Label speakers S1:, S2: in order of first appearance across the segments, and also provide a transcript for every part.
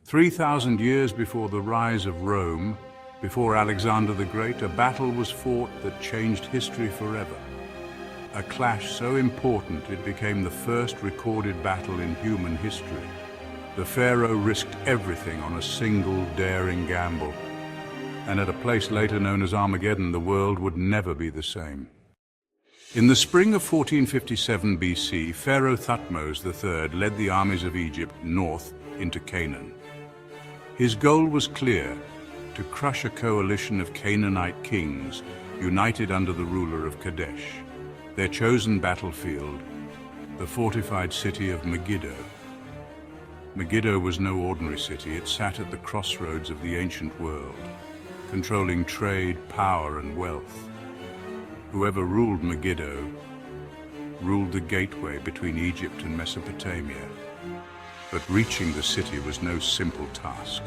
S1: 3,000 years before the rise of Rome, before Alexander the Great, a battle was fought that changed history forever. A clash so important it became the first recorded battle in human history. The Pharaoh risked everything on a single daring gamble. And at a place later known as Armageddon, the world would never be the same. In the spring of 1457 BC, Pharaoh Thutmose III led the armies of Egypt north into Canaan. His goal was clear: to crush a coalition of Canaanite kings united under the ruler of Kadesh. Their chosen battlefield, the fortified city of Megiddo. Megiddo was no ordinary city. It sat at the crossroads of the ancient world, controlling trade, power, and wealth. Whoever ruled Megiddo ruled the gateway between Egypt and Mesopotamia. But reaching the city was no simple task.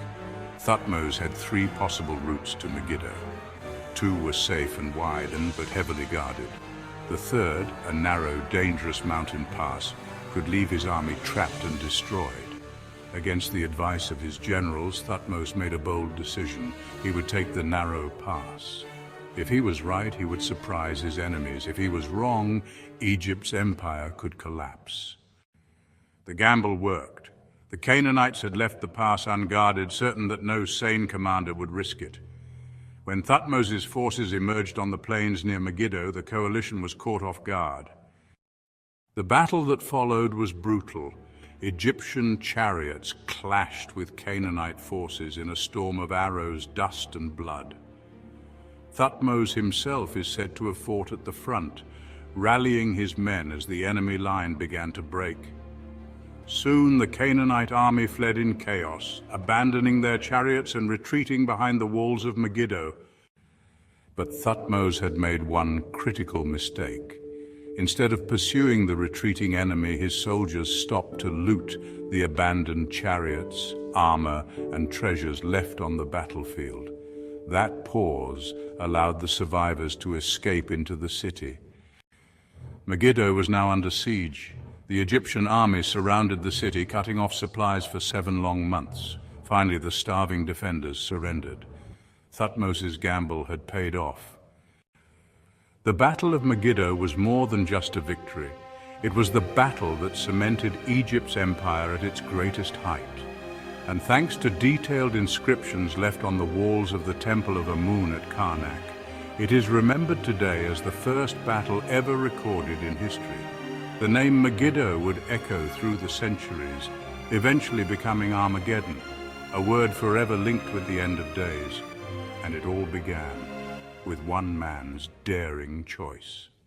S1: Thutmose had three possible routes to Megiddo. Two were safe and wide, but heavily guarded. The third, a narrow, dangerous mountain pass, could leave his army trapped and destroyed. Against the advice of his generals, Thutmose made a bold decision. He would take the narrow pass. If he was right, he would surprise his enemies. If he was wrong, Egypt's empire could collapse. The gamble worked. The Canaanites had left the pass unguarded, certain that no sane commander would risk it. When Thutmose's forces emerged on the plains near Megiddo, the coalition was caught off guard. The battle that followed was brutal. Egyptian chariots clashed with Canaanite forces in a storm of arrows, dust, and blood. Thutmose himself is said to have fought at the front, rallying his men as the enemy line began to break. Soon the Canaanite army fled in chaos, abandoning their chariots and retreating behind the walls of Megiddo. But Thutmose had made one critical mistake. Instead of pursuing the retreating enemy, his soldiers stopped to loot the abandoned chariots, armor, and treasures left on the battlefield. That pause allowed the survivors to escape into the city. Megiddo was now under siege. The Egyptian army surrounded the city, cutting off supplies for 7 long months. Finally, the starving defenders surrendered. Thutmose's gamble had paid off. The Battle of Megiddo was more than just a victory. It was the battle that cemented Egypt's empire at its greatest height. And thanks to detailed inscriptions left on the walls of the Temple of Amun at Karnak, it is remembered today as the first battle ever recorded in history. The name Megiddo would echo through the centuries, eventually becoming Armageddon, a word forever linked with the end of days. And it all began with one man's daring choice.